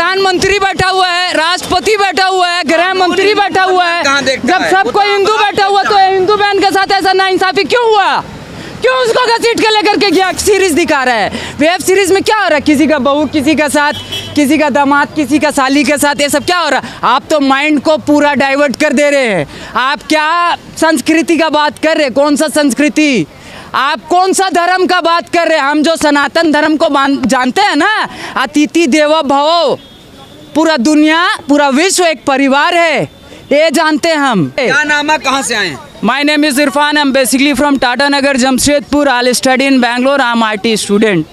प्रधानमंत्री बैठा हुआ है, राष्ट्रपति बैठा हुआ है, गृह मंत्री बैठा हुआ है। जब सब कोई हिंदू बैठा हुआ तो हिंदू बहन के साथ ऐसा नाइंसाफी क्यों हुआ? क्यों उसको घसीट के लेकर के गया? सीरीज दिखा रहा है। वेब सीरीज में क्या हो रहा है? किसी का बहू किसी का साथ, किसी का दामाद किसी का साली के साथ, ये सब क्या हो रहा है? आप तो माइंड को पूरा डाइवर्ट कर दे रहे हैं। आप क्या संस्कृति का बात कर रहे हैं? कौन सा संस्कृति? आप कौन सा धर्म का बात कर रहे हैं? हम जो सनातन धर्म को जानते हैं ना, अतिथि देवो भव, पूरा दुनिया पूरा विश्व एक परिवार है, ये जानते हैं हम। क्या नाम है, कहाँ से आए हैं? My name is Irfan. I'm basically from Tata Nagar, Jamshedpur. I'll study in Bangalore. I'm IT student.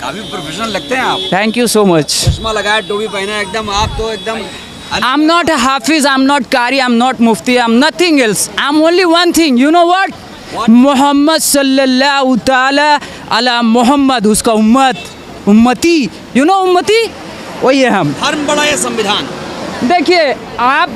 काफी प्रोफेशनल लगते हैं आप। Thank you so much. चश्मा लगाया, टोपी पहना, एकदम आप तो एकदम। I'm not a Hafiz. I'm not Qari. I'm not Mufti. I'm nothing else. I'm only one thing. You know what? Muhammad sallallahu ta'ala ala Muhammad. उसका उम्मती. You know उम्मती? वही है हम। धर्म बड़ा है संविधान। देखिए, आप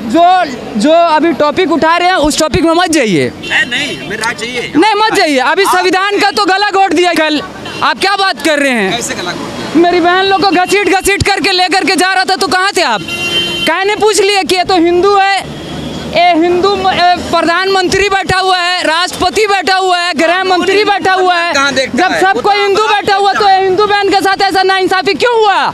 जो अभी टॉपिक उठा रहे हैं उस टॉपिक में मत जाइए। नहीं, हमें राय चाहिए। नहीं, मत जाइए। अभी संविधान का तो गला घोट दिया कल। आप क्या बात कर रहे हैं? कैसे गला घोट? मेरी बहन लोग को घसीट करके लेकर के जा रहा था, तो कहाँ थे आप? कहने पूछ लिए कि ये तो हिंदू है, ये हिंदू प्रधानमंत्री बैठा हुआ है, राष्ट्रपति बैठा हुआ है, गृह मंत्री बैठा हुआ है। जब सब कोई हिंदू बैठा हुआ तो हिंदू बहन के साथ ऐसा नाइंसाफी क्यों हुआ?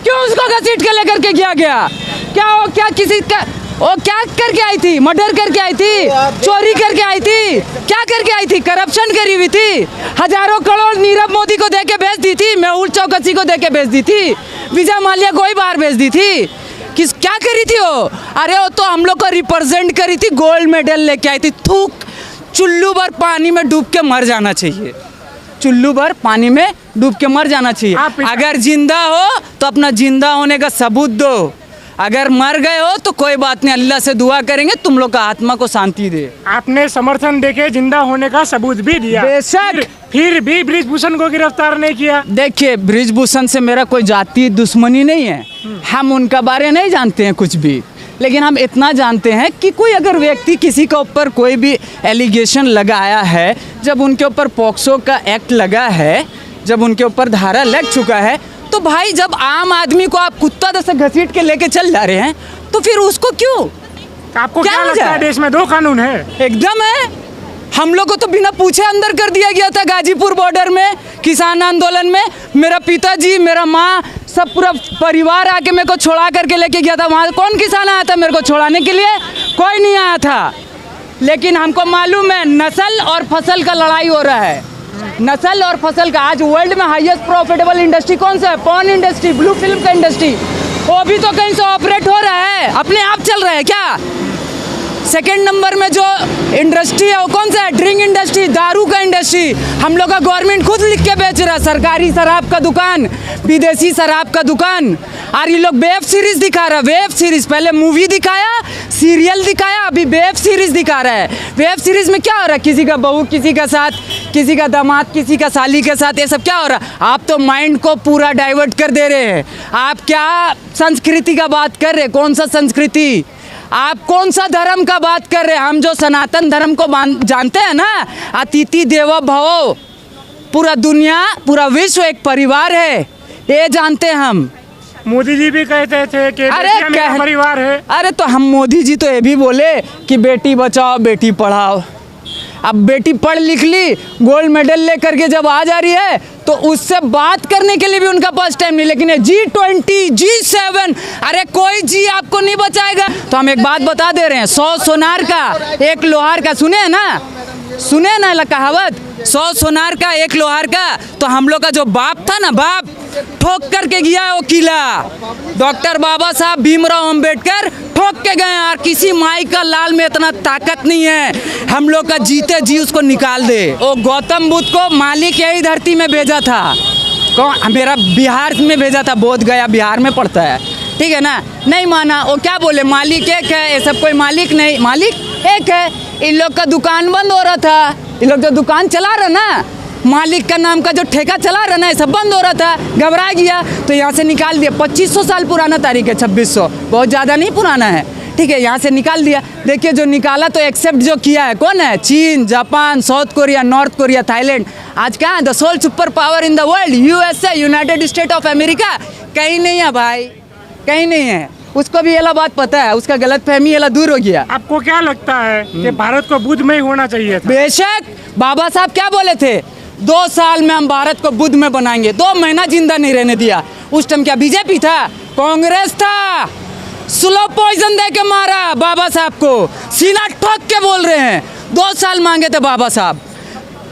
क्यों उसको घसीट के लेकर के गया? क्या किसी का वो क्या करके आई थी? मर्डर करके आई थी, चोरी करके आई थी, क्या करके आई थी? करप्शन करी हुई थी, हजारों करोड़ नीरव मोदी को दे के भेज दी थी, मेहुल चौकसी को दे के भेज दी थी, विजय माल्या को ही बाहर भेज दी थी। क्या करी थी वो? अरे वो तो हम लोग को रिप्रेजेंट करी थी, गोल्ड मेडल लेके आई थी। थूक, चुल्लू भर पानी में डूब के मर जाना चाहिए, चुल्लू भर पानी में डूब के मर जाना चाहिए। अगर जिंदा हो तो अपना जिंदा होने का सबूत दो, अगर मर गए हो तो कोई बात नहीं, अल्लाह से दुआ करेंगे तुम लोग का आत्मा को शांति दे। आपने समर्थन देके जिंदा होने का सबूत भी दिया, बेशक, फिर भी बृजभूषण को गिरफ्तार नहीं किया। देखिए, बृजभूषण से मेरा कोई जाति दुश्मनी नहीं है, हम उनका बारे नहीं जानते हैं कुछ भी, लेकिन हम इतना जानते हैं कि कोई अगर व्यक्ति किसी के ऊपर कोई भी एलिगेशन लगाया है, जब उनके ऊपर पॉक्सो का एक्ट लगा है, जब उनके ऊपर धारा लग चुका है, तो भाई जब आम आदमी को आप कुत्ता जैसे घसीट के लेके चल जा रहे हैं तो फिर उसको क्यों? आपको क्या लगता है देश में दो कानून है? एकदम है। हम लोग को तो बिना पूछे अंदर कर दिया गया था गाजीपुर बॉर्डर में, किसान आंदोलन में। मेरा पिताजी, मेरा माँ, सब पूरा परिवार आके मेरे को छोड़ा करके लेके गया था। वहाँ कौन किसान आया था मेरे को छोड़ाने के लिए? कोई नहीं आया था। लेकिन हमको मालूम है नस्ल और फसल का लड़ाई हो रहा है, नस्ल और फसल का। आज वर्ल्ड में हाईएस्ट प्रॉफिटेबल इंडस्ट्री कौन सा है? पॉर्न इंडस्ट्री, ब्लू फिल्म का इंडस्ट्री। वो भी तो कहीं से ऑपरेट हो रहा है, अपने आप चल रहा है क्या? सेकंड नंबर में जो इंडस्ट्री है वो कौन सा है? ड्रिंक इंडस्ट्री, दारू का इंडस्ट्री। हम लोग का गवर्नमेंट खुद लिख के बेच रहा है, सरकारी शराब का दुकान, विदेशी शराब का दुकान। और ये लोग वेब सीरीज दिखा रहा है, वेब सीरीज। पहले मूवी दिखाया, सीरियल दिखाया, अभी वेब सीरीज दिखा रहा है। वेब सीरीज में क्या हो रहा है? किसी का बहू किसी का साथ, किसी का दामाद किसी का साली के साथ, ये सब क्या हो रहा है? आप तो माइंड को पूरा डाइवर्ट कर दे रहे हैं। आप क्या संस्कृति का बात कर रहे हैं? कौन सा संस्कृति? आप कौन सा धर्म का बात कर रहे हैं? हम जो सनातन धर्म को जानते हैं ना, अतिथि देवो भव, पूरा दुनिया पूरा विश्व एक परिवार है, ये जानते हैं हम। मोदी जी भी कहते थे कि मेरा परिवार है। अरे तो हम मोदी जी तो ये भी बोले कि बेटी बचाओ बेटी पढ़ाओ। अब बेटी पढ़ लिख ली, गोल्ड मेडल लेकर के जब आ जा रही है तो उससे बात करने के लिए भी उनका पास टाइम नहीं। लेकिन G20, G7, अरे कोई जी आपको नहीं बचाएगा। तो हम एक बात बता दे रहे हैं, 100 सोनार का 1 लोहार का, सुने हैं ना? सुने ना कहावत, 100 सोनार का 1 लोहार का। तो हम लोग का जो बाप था ना, बाप ठोक करके गया है वो किला। डॉक्टर बाबा साहब भीमराव अंबेडकर ठोक के गए, और किसी माई का लाल में इतना ताकत नहीं है हम लोग का जीते जी उसको निकाल दे। वो गौतम बुद्ध को मालिक यही धरती में भेजा था, कौन? मेरा बिहार में भेजा था, बोध गया बिहार में पड़ता है, ठीक है ना? नहीं माना, वो क्या बोले? मालिक एक है, ये सब कोई मालिक नहीं, मालिक एक है। इन लोग का दुकान बंद हो रहा था, इन लोग जो दुकान चला रहा ना, मालिक का नाम का जो ठेका चला रहा ना, ये सब बंद हो रहा था। घबरा गया तो यहाँ से निकाल दिया। 2500 साल पुराना तारीख है, 2600, बहुत ज़्यादा नहीं पुराना है। ठीक है, यहाँ से निकाल दिया। देखिए जो निकाला तो एक्सेप्ट जो किया है कौन है? चीन, Japan, South Korea, North Korea, Thailand. आज कहाँ है the sole super power in the world? USA, United State of America. कहीं नहीं है भाई, कहीं नहीं है। उसको भी ये बात पता है, उसका गलत फहमी ये दूर हो गया। आपको क्या लगता है कि भारत को बुद्ध में ही होना चाहिए था? बेशक, बाबा साहब क्या बोले थे? 2 साल में हम भारत को बुद्ध में बनाएंगे। 2 महीना जिंदा नहीं रहने दिया। उस टाइम क्या बीजेपी था? कांग्रेस था। स्लो पॉइजन दे के मारा बाबा साहब को, सीना ठोक के बोल रहे हैं। 2 साल मांगे थे बाबा साहब।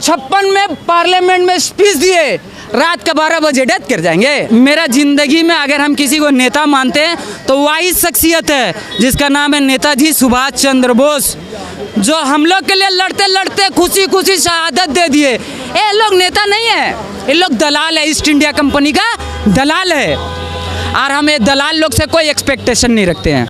56 में पार्लियामेंट में स्पीच दिए, रात का 12 बजे डेथ कर जाएंगे। मेरा जिंदगी में अगर हम किसी को नेता मानते हैं तो वही शख्सियत है जिसका नाम है नेताजी सुभाष चंद्र बोस, जो हम लोग के लिए लड़ते लड़ते खुशी खुशी शहादत दे दिए। ये लोग नेता नहीं है, ये लोग दलाल है, ईस्ट इंडिया कंपनी का दलाल है। और हम ये दलाल लोग से कोई एक्सपेक्टेशन नहीं रखते हैं।